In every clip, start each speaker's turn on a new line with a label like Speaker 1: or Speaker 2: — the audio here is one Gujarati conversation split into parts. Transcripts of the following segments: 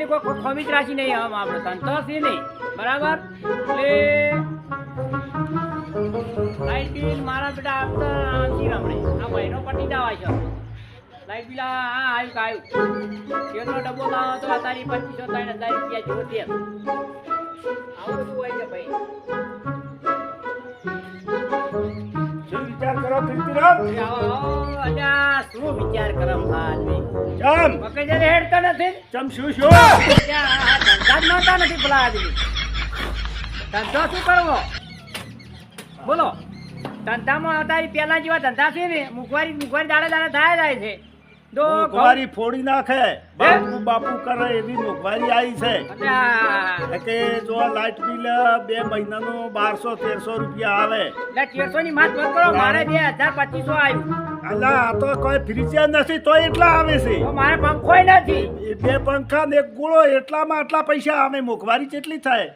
Speaker 1: કોઈ ખોમી જ રાશી નહીં આમ આપણે સંતોષી નહીં બરાબર એટલે લાઈટ બિલ મારા બેટા આપતા નથી રમણે આ મહિનો પટી જવા છે લાઈટ બિલ હા આવ્યું કે આવ્યું તેલનો ડબ્બો લાવો તો અત્યારે 2500 રૂપિયા જેવો તેલ આવું બધું હોય છે ભાઈ
Speaker 2: શું વિચાર કરો પૃથ્વીરાજ?
Speaker 1: શું વિચાર કરો આદમી
Speaker 2: ચમ
Speaker 1: મકઈ હેડતો નથી
Speaker 2: ચમ શું શું
Speaker 1: ધંધા જ નહોતા નથી પેલા આદમી ધંધો શું કરવો બોલો ધંધામાં અત્યારે પેલા જેવા ધંધા છે ને મુખવારી દાડે દાડે થાય છે તો
Speaker 2: મોંઘવારી ફોડી નાખે બાપુ બાપુ કરે એવી મોંઘવારી આવી છે
Speaker 1: એટલે
Speaker 2: કે જો લાઇટ બિલ 2 મહિનાનું 1200-1300 રૂપિયા આવે
Speaker 1: 1300 ની માત બંધ કરો મારે 2200 આવ્યું
Speaker 2: અલા આ તો કોઈ ફ્રીજ નથી તો એટલા આવે છે
Speaker 1: તો મારે પંખોય નથી
Speaker 2: એ 2 પંખા ને એક ગોળો એટલામાં આટલા પૈસા આવે મોંઘવારી કેટલી થાય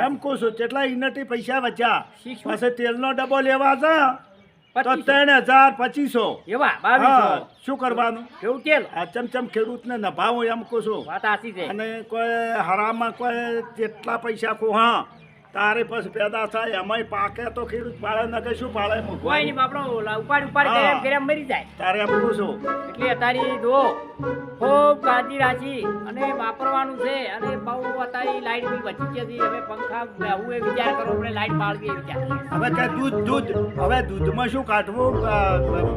Speaker 2: એમ કહું છું કેટલા યુનિટી પૈસા બચ્યા પછી તેલનો ડબ્બો લેવા જા તો 3000-2500
Speaker 1: એવા 2200
Speaker 2: શું કરવાનું
Speaker 1: કેવું તેલ
Speaker 2: આ ચમચમ ખેડૂતને નભાવો એમ કહું છું
Speaker 1: વાત સાચી છે
Speaker 2: અને કોઈ હરામાં કોઈ જેટલા પૈસા કહું હા તારે પછી પેદા થાય એમાંય પાકે તો ખેડૂત પાળે ન કે શું પાળે
Speaker 1: કોઈ નહીં બાપડો ઉપાડ કરે મરી જાય
Speaker 2: તારે એમ કહું છું
Speaker 1: એટલે અત્યારે જો ખૂબ કાળજી રાખી અને વાપરવાનું છે અને બહુ અત્યારે લાઈટ બિલ બચી જતી હવે પંખા હું એ વિચાર કરું આપણે લાઈટ બાળવી એ વિચાર
Speaker 2: હવે કે દૂધ હવે દૂધમાં શું કાઢવું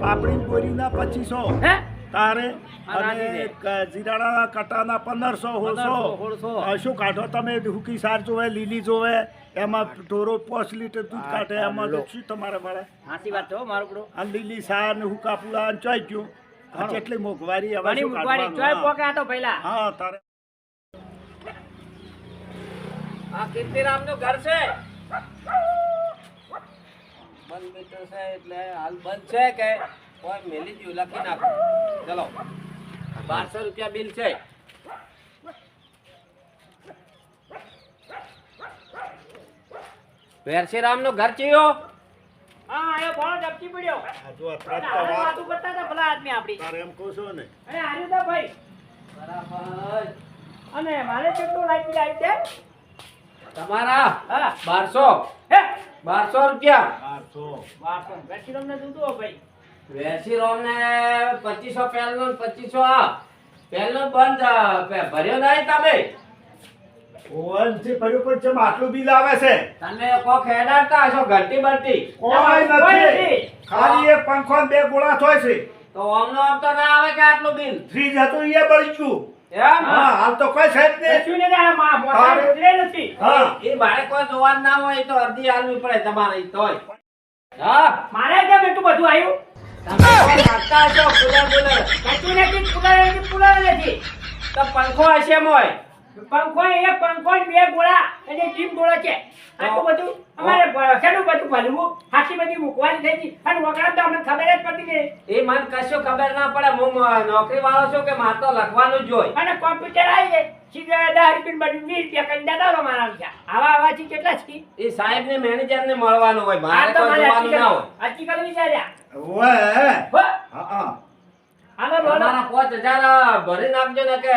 Speaker 2: પાપડી બોરીના 2500
Speaker 1: હે
Speaker 2: તારે અને જીરાના કટાના 1500 શું કાઢો તમે હુકી સાર જોવે લીલી જોવે એમાં ઢોરો 5 લીટર દૂધ કાઢે એમાં શું તમારે મળે
Speaker 1: સાચી વાત છે મારું બડો
Speaker 2: આ લીલી સાર ને હુકા પુલા ચોઈ ગયું કેટલી મોંઘવારી હવે શું
Speaker 1: ચોય
Speaker 2: કાઢવાનું
Speaker 1: પોકે આ તો પહેલા
Speaker 2: હા તારે
Speaker 1: આ કીર્તિરામ નું ઘર છે બંધ મીટર છે એટલે હાલ બંધ છે કે કોઈ મેલી ગયું લખી નાખો ચલો 1200 રૂપિયા બિલ છે વેરશીરામ નું ઘર ચિયો હા એ બોલો ડબકી પડ્યો
Speaker 2: જો અત્યારે
Speaker 1: અરે વાતું કરતા હતા ભલા આદમી આપડી
Speaker 2: તારે એમ કહું છું ને
Speaker 1: અરે આર્યું તો ભાઈ બરાબર અને મારે કેટલું લાઈટ બિલ આવી છે
Speaker 3: તમારા
Speaker 1: હા
Speaker 3: 1200
Speaker 1: હે
Speaker 3: 1200 રૂપિયા
Speaker 1: 1200 વેરશીરામ ને દૂધો ભાઈ
Speaker 3: વેસી રોમ ને 2500 પહેલનો 2500 આ પહેલનો બંધ ભર્યો નહીં તમે
Speaker 2: ઓવનથી ભર્યું પણ ચમ આટલું બિલ આવે છે
Speaker 3: તમે કોક હેડાડતા હશો ઘંટી બનતી
Speaker 2: કોઈ નથી ખાલી એક પંખો ને 2 ગોળા થોય છે
Speaker 3: તો આમનો આમ તો ના આવે કે આટલું બિલ
Speaker 2: ફ્રીજ હતું એ બળી ગયું
Speaker 3: એમ
Speaker 2: હા હાલ તો કોઈ છે જ નહીં
Speaker 1: શું ને આ માં મોટા ઉતરે નથી
Speaker 2: હા
Speaker 3: એ મારે કોઈ જોવાનું ના હોય તો અડધી હાલવી પડે તમારે તોય હા
Speaker 1: મારે કેમ એટલું બધું આવ્યું
Speaker 3: તમે કોઈ નાખતા હશો કુલર
Speaker 1: કચું નથી કુલર નથી
Speaker 3: તો પંખો હશે મોય
Speaker 1: પંખો એક પંખો ને 2 ગોળા અને ટીમ ગોળા છે આટલું બધું અમારે શેનું બધું ભલવું હાથી બધી મૂકવાની થઈ ગઈ અને વગડા તો અમને ખબર જ પડતી નહીં
Speaker 3: એ મને કશું ખબર ના પડે હું નોકરી વાળો છું કે મારે તો લખવાનું જ હોય
Speaker 1: અને કોમ્પ્યુટર આવી જાય સીધા 10 રૂપિયા બધું 20 રૂપિયા કરી દાદા મારા છે આવા થી કેટલા છે
Speaker 3: એ સાહેબ ને મેનેજર ને મળવાનું હોય મારે કોઈ જોવાનું ના હોય
Speaker 1: આજકાલ વિચાર્યા
Speaker 2: ઓએ
Speaker 1: હો
Speaker 2: હા
Speaker 1: હાલો બોલો
Speaker 3: તમારા 5000 ભરી નાખજો ને કે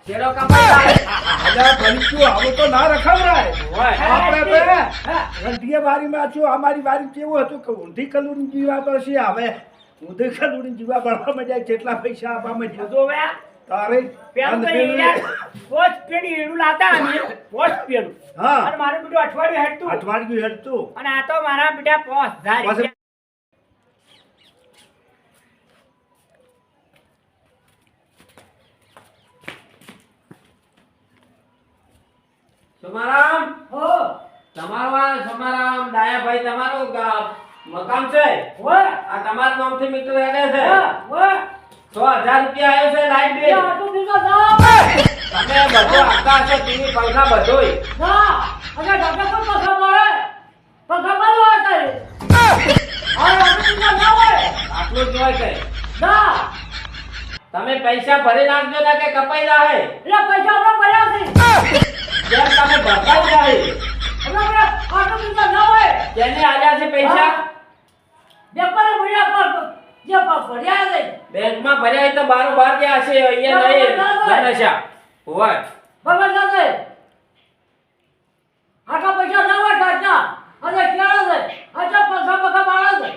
Speaker 3: છેડો કપાઈ
Speaker 2: અલ્યા ભલી ક્યું આવું તો ના રખાવરાય
Speaker 3: હોય
Speaker 2: આપણે તો
Speaker 1: હા
Speaker 2: રંટીએ વારીમાં છું અમારી વારી કેવું હતું કે ઊંધી કલુની જીવા પડશે હવે ઊંધી કલુની જીવા પડવા માંડ્યા કેટલા પૈસા આપવા માંડ્યા
Speaker 1: જોવ્યા
Speaker 2: તારે
Speaker 1: પેલું તો પોસ્ટ પેડી એનું લાતા અમે પોસ્ટ પેડું
Speaker 2: હા
Speaker 1: અને મારું બેટું અઠવાડિયું હેડતું
Speaker 2: અઠવાડિયું હેડતું
Speaker 1: અને આ તો મારા બેટા 5000
Speaker 2: પછી
Speaker 3: સમારામ
Speaker 1: હો
Speaker 3: સમારામ ડાયાભાઈ તમારું મકાન છે
Speaker 1: હો
Speaker 3: આ તમારા નામથી મીટર હેડે છે
Speaker 1: હો
Speaker 3: 6000 રૂપિયા આવ્યો છે લાઈટ બિલ
Speaker 1: આટલું દીધો ના
Speaker 3: તમે બધું આપતા હશો ટીવી પંખા બધુંય
Speaker 1: અને ડોક્ટર પણ પૈસા મળે પૈસા મળવા કરે આટલું દીધો ના હોય
Speaker 3: આટલું જ હોય કે
Speaker 1: ના
Speaker 3: તમે પૈસા ભરી નાખજો ને કે કપાઈ જાહે
Speaker 1: એટલે પૈસા આપણે ભર્યા છે
Speaker 3: જેમ તમે ભરતા જ જાહે
Speaker 1: આપણે આટલું દીધો ના હોય
Speaker 3: જેને આલ્યા છે પૈસા
Speaker 1: વેપાર ભર્યા પર જે ભર્યા છે
Speaker 3: બેંકમાં ભર્યા હોય તો બારોબાર ત્યાં હશે અહીંયા નહીં ગણેશા હોય
Speaker 4: ખબર નથી આટલા પૈસા ના હોય સાચા અને શિયાળો છે આટલા પૈસા બખા બાળા છે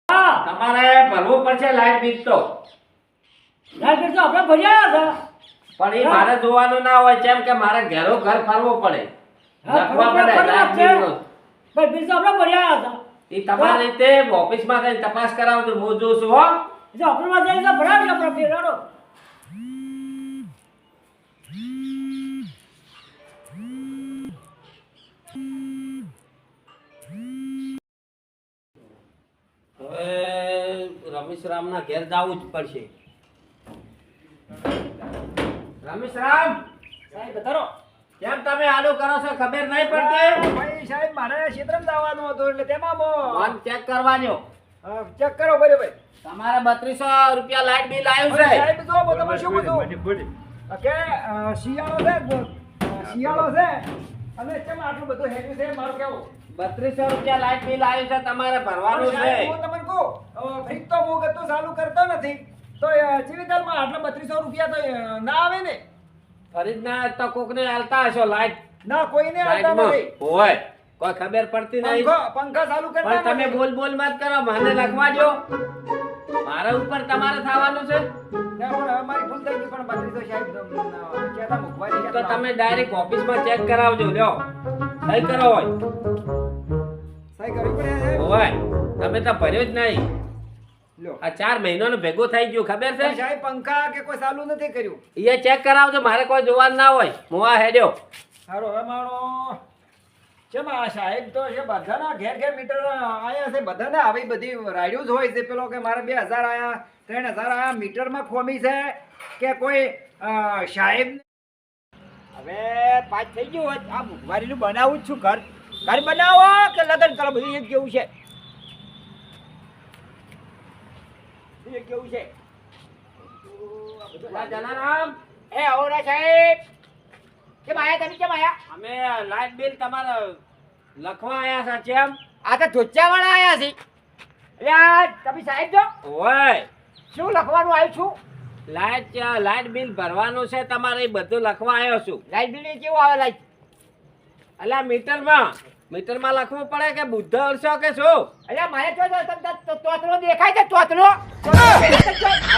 Speaker 4: હા
Speaker 3: તમારે ભરવું પડશે લાઈટ બિલ તો.
Speaker 4: લાઈટ બિલ તો આપણે ભરી આવ્યા
Speaker 3: પણ એ મારે જોવાનું ના હોય, કેમ કે મારે ઘેરો ઘર ફરવું પડે. લખવા પડે લાઈટ બિલનું.
Speaker 4: છે પણ બિલ તો આપણે ભરી આવ્યા
Speaker 3: એ તમારી રીતે ઓફિસમાં જઈને તપાસ કરાવજો, હું જોઉં છું હો.
Speaker 4: જો આપણે માં જઈને ભરાવી આપણે ફેરાડો
Speaker 3: હવે રમેશ રામના ઘેર જવું જ પડશે. રમેશ રામ,
Speaker 1: સાહેબ બતારો.
Speaker 3: કેમ તમે આલુ કરો છો, ખબર નહીં પડતી?
Speaker 1: ભાઈ સાહેબ મારે ક્ષેત્રમાં જવાનું હતું એટલે તેમાં
Speaker 3: ફોન ચેક કરવાનો.
Speaker 1: ચેક કરો બરાબર.
Speaker 3: તમારે 3200 રૂપિયા લાઈટ બિલ આવ્યું છે.
Speaker 1: સાહેબ જો હું તમને શું કહું કે શિયાળો છે, શિયાળો છે અને કેમ આટલું બધું હેવી છે મારું કેવું
Speaker 3: 3200 રૂપિયા લાઈટ બિલ આવ્યું છે, તમારે ભરવાનું છે.
Speaker 1: હું તમને કહું ફ્રીજ તો હું ગતું ચાલુ કરતો નથી તો ચિવિતાલમાં આટલા 3200 રૂપિયા તો ના આવે ને.
Speaker 3: ફરીદના તો કોકને આલતા હશો લાઈટ
Speaker 1: ના કોઈને આવતા
Speaker 3: લાઈટમાં.
Speaker 1: નથી.
Speaker 3: હોય કોઈ ખબર પડતી નહીં.
Speaker 1: પંખા ચાલુ કરતા
Speaker 3: પણ તમે
Speaker 1: નથી.
Speaker 3: બોલ બોલ મત કરો, મને લખવા દો. મારા ઉપર તમારે થવાનું છે.
Speaker 1: ના, પણ અમારી ભૂલ થઈ ગઈ પણ 3200 સાહેબ ચેતા મૂકવાની
Speaker 3: તો તમે ડાયરેક્ટ ઓફિસમાં ચેક કરાવજો. લ્યો સહી કરો હોય.
Speaker 1: સહી કરવી પડે છે.
Speaker 3: હોય તમે તો ભર્યો જ નહીં.
Speaker 1: લ્યો.
Speaker 3: આ 4 મહિનાનો ભેગો થઈ ગયો, ખબર
Speaker 1: પણ
Speaker 3: છે?
Speaker 1: સાહેબ પંખા કે કોઈ ચાલુ નથી કર્યું.
Speaker 3: એ ચેક કરાવજો, મારે કોઈ જોવાનું ના હોય. હું આ હેડ્યો.
Speaker 1: હારો હવે મારો કેમ આ સાહેબ તો છે બધાના ઘેર ઘેર મીટર આયા છે, બધાને આવી બધી રાડ્યું જ હોય છે. પેલો કે મારે 2000 આયા 3000 આયા મીટરમાં ખોમી છે કે કોઈ સાહેબ હવે પાસ થઈ ગયું હોય આ મોંઘવારીનું બનાવું જ છું. ઘર બનાવો કે લગ્ન કરો બધું એક કેવું છે, એક કેવું છે.
Speaker 3: આ જલારામ,
Speaker 1: એ ઓરા સાહેબ કેમ આયા તમે, કેમ આયા?
Speaker 3: અમે લાઈટ બિલ તમારે લખવા આયા છે. કેમ?
Speaker 1: આ તો ધોચા વાળા આયા છે. એટલે આ તમે સાહેબ જો
Speaker 3: હોય
Speaker 1: શું લખવાનું આવ્યું છું?
Speaker 3: લાઈટ બિલ ભરવાનું છે તમારે, એ બધું લખવા આવ્યો છું.
Speaker 1: લાઈટ બિલ કેવું આવે? લાઈટ
Speaker 3: અલ્યા મીટરમાં લખવું પડે કે બુદ્ધ અડશો કે શું?
Speaker 1: એટલે મારે તો તોતરો દેખાય છે, તોતરો
Speaker 3: આ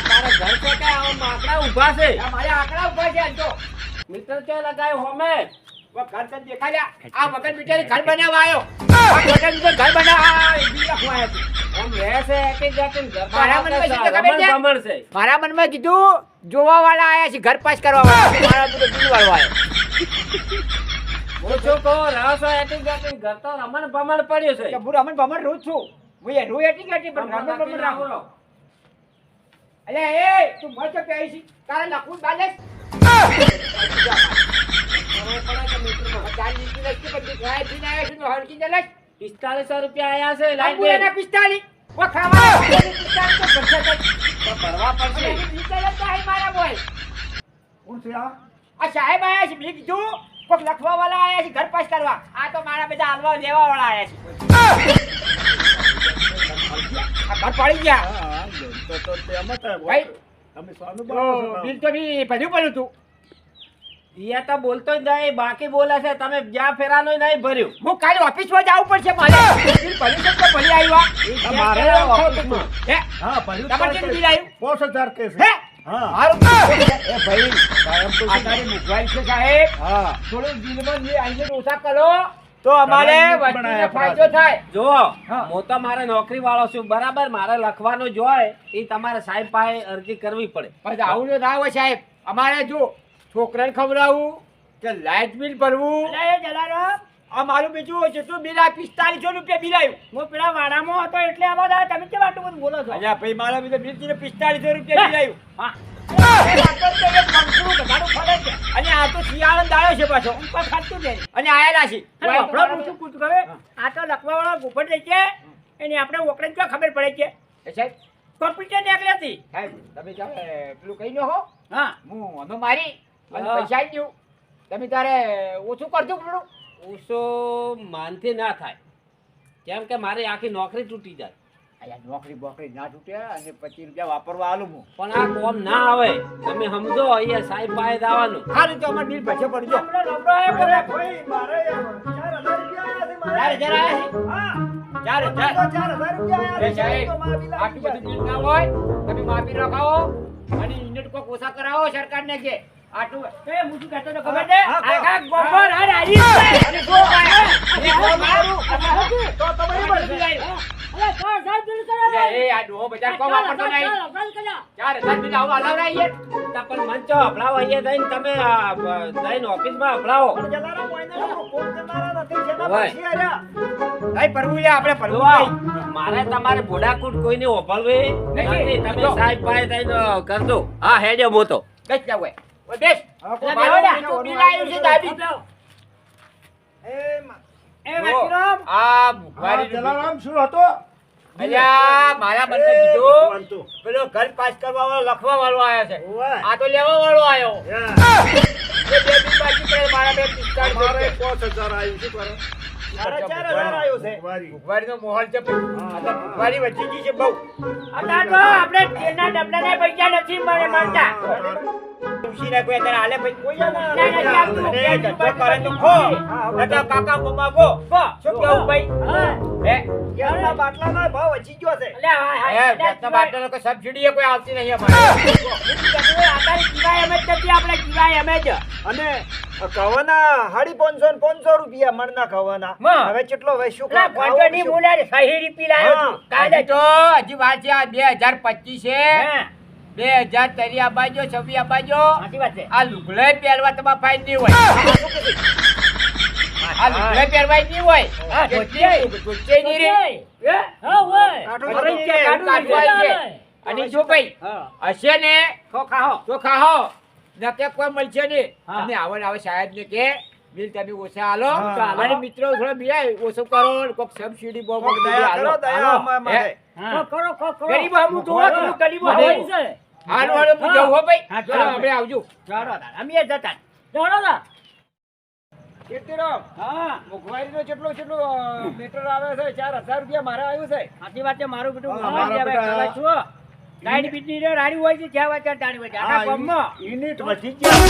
Speaker 3: તારા ઘર છે કે આવા માકડા ઊભા છે?
Speaker 1: મારે આંકડા ઉભા છે આજ તો.
Speaker 3: મીટર ચો લગાવ્યું હોમે?
Speaker 1: ઘર તો દેખાય છે. આ વગર મીટરે ઘર બનાવવા આવ્યો. આ વગર મીટરે ઘર બનાવવા બિલ લખવા આવ્યો છું.
Speaker 3: આમ રહેશે એક જાતિન ઘર તો
Speaker 1: મારા મનમાં શું છે ખબર છે?
Speaker 3: રમણ છે.
Speaker 1: મારા મનમાં કીધું જોવા વાળા આયા છે, ઘર પાસ કરવા વાળા. મારા બધું બિલ વાળો આવ્યો.
Speaker 3: હું શું કહું, રહેશો એક જાતિન ઘર તો રમણ ભમણ પડ્યું છે.
Speaker 1: હું રમણ ભમણ રોજ છું. હું એ રોજ એટલી કરતી પણ રમણ ભમણ રાખું. અલે એ તું મર કે આવી છે તારે લખવું બાલેસ
Speaker 3: ₹4500 રૂપિયા આયા છે લાઈટ
Speaker 1: લાઈટ
Speaker 3: બિલ.
Speaker 1: 45 ઓ ખાવા 45
Speaker 3: તો ભરવા પડશે.
Speaker 1: મારા બોય
Speaker 2: કોણ છે આ?
Speaker 1: આ સાહેબ આયા છે, મેં કીધું કોક લખવા વાળા આયા છે ઘર પાસ કરવા. આ તો મારા બધા હાલવા લેવા વાળા આયા છે. આ ઘર પડી ગયા.
Speaker 2: હા, તો તેમ જ થાય.
Speaker 1: ભાઈ,
Speaker 2: તમે શાનું
Speaker 1: તો
Speaker 2: બોલો છો?
Speaker 1: બિલ તો બી ભર્યું પડ્યું તું.
Speaker 3: ઈયા તો બોલતો જ નહીં, બાકી બોલે છે. તમે જ્યાં ફેરાનો નહીં ભર્યું.
Speaker 1: હું કાલે ઓફિસમાં જવું પડશે મારે. બિલ ભર્યું છે તો ભરી આવ્યા.
Speaker 3: ઈ
Speaker 2: આ
Speaker 3: ચેક
Speaker 2: મારે
Speaker 3: કરાવો
Speaker 2: ખોટું
Speaker 3: ઓફિસમાં.
Speaker 1: હે
Speaker 2: હા, ભર્યું
Speaker 1: તમારે કેટલું બિલ આવ્યું?
Speaker 2: 5000 કે
Speaker 1: હે
Speaker 2: છે. હા.
Speaker 1: હારું એ ભાઈ
Speaker 2: કાયમ તો
Speaker 1: આ તારી મોંઘવારી છે સાહેબ.
Speaker 2: હા.
Speaker 1: થોડું બિલમાં જે આઈને ઓછા કરો તો અમારે
Speaker 2: ઘણા
Speaker 1: વસ્તુને
Speaker 2: બનાયા
Speaker 1: ફાયદો થાય.
Speaker 3: જો
Speaker 1: હા.
Speaker 3: હું તો મારે નોકરી વાળો છું, બરાબર. મારે લખવાનું જ હોય. એ તમારે સાહેબ પાસે અરજી કરવી પડે.
Speaker 1: પણ આવું તો ના હોય સાહેબ. અમારે જો છોકરાને ખવડાવવું કે લાઇટ બિલ ભરવું. આ મારું બીજું જેટલું બિલ આ 4500 રૂપિયા બિલ આવ્યું. હું પેલા વાડામાં હતો એટલે આમાં તમે કેમ આટલું બધું બોલો છો? અલ્યા ભાઈ મારા બીજા બિલ 4500 રૂપિયા બિલ આવ્યું. હા. અને આ તો શિયાળો દાડો છે પાછો અને આયેલા છે. આ તો લખવા વાળા ગોપડ રહી છે એની આપણે ઓકડે ક્યાં ખબર પડે છે સાહેબ? કોમ્પ્યુટર નીકળી હતી સાહેબ. તમે પેલું કહી નો હો. હા, હું અમે મારી અને
Speaker 3: હા.
Speaker 1: પૈસા આવી ગયું. તમે તારે ઓછું કરજો પેલું.
Speaker 3: ઓછો માનથી ના થાય, કેમ કે મારી આખી નોકરી તૂટી જાય.
Speaker 1: આયા નોકરી બોકરી ના છૂટે અને 25 રૂપિયા વાપરવા આલું હું.
Speaker 3: પણ આ કોમ ના આવે તમે સમજો અહીંયા સાહેબ પાસે જવાનું
Speaker 1: હારું તો અમાર બિલ ભજે પડજો.
Speaker 2: અરે ભાઈ, મારે 4,000 રૂપિયા આયા છે મારે.
Speaker 1: 4,000 આયા છે?
Speaker 2: હા.
Speaker 1: 4,000?
Speaker 2: તો 4,000 રૂપિયા આયા
Speaker 1: એ
Speaker 2: છે.
Speaker 1: સાહેબ,
Speaker 2: તો મારા બિલ
Speaker 1: આટલું બધું
Speaker 2: આવી
Speaker 1: બિલ ના હોય તમે માફી રખાવો અને યુનિટ કોક ઓછા કરાવો સરકારને કે આટલું એ હું શું કહેતો હતો ખબર છે?
Speaker 2: હા, હા,
Speaker 1: આખા ગોબર હર આવી છે. અને જો અને જો મારું
Speaker 2: તો તમે એ બનશે.
Speaker 4: અરે ચાર સાહેબ બિલ કરે
Speaker 1: એ આ ડોહો બજાર કો વાપરતો નહીં. 4,000 બિલ આવું હલાવરા યાર.
Speaker 3: પણ મંચો હભળાવો અહીંયા જઈને તમે જઈને ઓફિસમાં હભળાવો
Speaker 2: પણ જલારામ કોઈને આપણું કોમ કરનારા નથી. જેના
Speaker 3: હોય.
Speaker 2: પછી આયા.
Speaker 1: ભાઈ પરવું લે આપણે પરવું
Speaker 3: જોવો,
Speaker 1: ભાઈ.
Speaker 3: મારે તમારે ભોડાકૂટ કોઈને ઓભળવી નથી. તમે
Speaker 1: જો.
Speaker 3: સાહેબ પાસે જઈને કરજો હા હેડ્યો મોતો
Speaker 1: બેસ જાવ ઓય. ઓય બેસ.
Speaker 2: હા, કોઈ
Speaker 1: મારું
Speaker 2: બાળક
Speaker 1: બીજું
Speaker 2: નહીં,
Speaker 1: બિલ આવ્યું છે દાદી.
Speaker 2: એ માં.
Speaker 1: એ વકીરામ આ મુખવારી
Speaker 2: જલારામ શું હતો?
Speaker 1: અલ્યા મારા બંને કીધું
Speaker 2: ભગવાન તો.
Speaker 1: પેલો ઘર પાસ કરવા વાળો લખવા વાળો આયો છે.
Speaker 2: ઓય.
Speaker 1: આ તો લેવા વાળો આયો.
Speaker 2: યા.
Speaker 1: એ બે બિલ બાકી પડે મારા બે 45
Speaker 2: મારે
Speaker 1: રૂપિયા.
Speaker 2: 5,000 આવ્યું. શું કરો?
Speaker 1: મારે
Speaker 2: 4,000 આવ્યું છે.
Speaker 1: મુખવારીનો મોહલ છે ભાઈ. આ તો મુખવારી વધી ગઈ છે બહુ. અત્યારે તો આપણે તેના ડબલાના પૈસા નથી મળતા. ઉશીને કોઈ અત્યારે હાલે ભાઈ કોઈ ના નથી આપતું. એ ધંધો કરે તો ખો. નકર કાકા મમ્મા ગો. શું કેવું ભાઈ? હે?
Speaker 2: ગેસના બાટલાનો ભાવ વધી ગયો છે.
Speaker 1: હે, ગેસના બાટલાનો કોઈ સબસિડી એ કોઈ આવતી નહીં અમારે. આપણે જીવાય એમ જ.
Speaker 2: અને કવાના 550 ને 500 રૂપિયા મણના કવાના.
Speaker 1: માં.
Speaker 2: હવે કેટલો હવે શું
Speaker 1: પેલા
Speaker 2: ખાવું
Speaker 1: ગોંડોની
Speaker 2: શું?
Speaker 1: મુલારે સહીરી પી લાયો
Speaker 2: હા.
Speaker 1: છું. કાલે તો હજી વાત છે આ 2025 છે. 2023 આબાજો 26 આબાજો. આ લુગડે પહેરવા તમારે ફાઈન નહીં હોય. આ લુગડે પહેરવા જ નહીં હોય. ધોતિયે નહીં રે.
Speaker 2: કાઢું
Speaker 1: અરે
Speaker 2: નહીં.
Speaker 1: છે, કાઢું હોય છે. અને જો ભાઈ હશે ને તો ખાઓ નકે કોઈ મળશે નહીં. અને આવે સાહેબ ને કે બિલ તમે ઓછા હાલો
Speaker 2: હા.
Speaker 1: અને મિત્રો થોડા બિલાય ઓછું કરો કોક સબસિડી બહુ
Speaker 2: કોક દયા કરો, દયા અમારે.
Speaker 1: ગરીબ હમું તો થોડું ગરીબ હમું હાલો હાલો હું જાઉં હો ભાઈ ચલો આપણે આવજો અમે જતા
Speaker 2: કીર્તિરામ, મુખવારીનો કેટલો મીટર આવે છે? 4,000 રૂપિયા મારે આવ્યું છે.
Speaker 1: સાચી વાત છે મારું બેટું
Speaker 2: હા, મારા બેટા.
Speaker 1: છું લાઈટ બીજની રે રાડી હોય છે જ્યાં વાત ત્યાં ટાણી હોય છે આખા
Speaker 2: હા,
Speaker 1: ગામમાં
Speaker 2: યુનિટ વધી ગયા.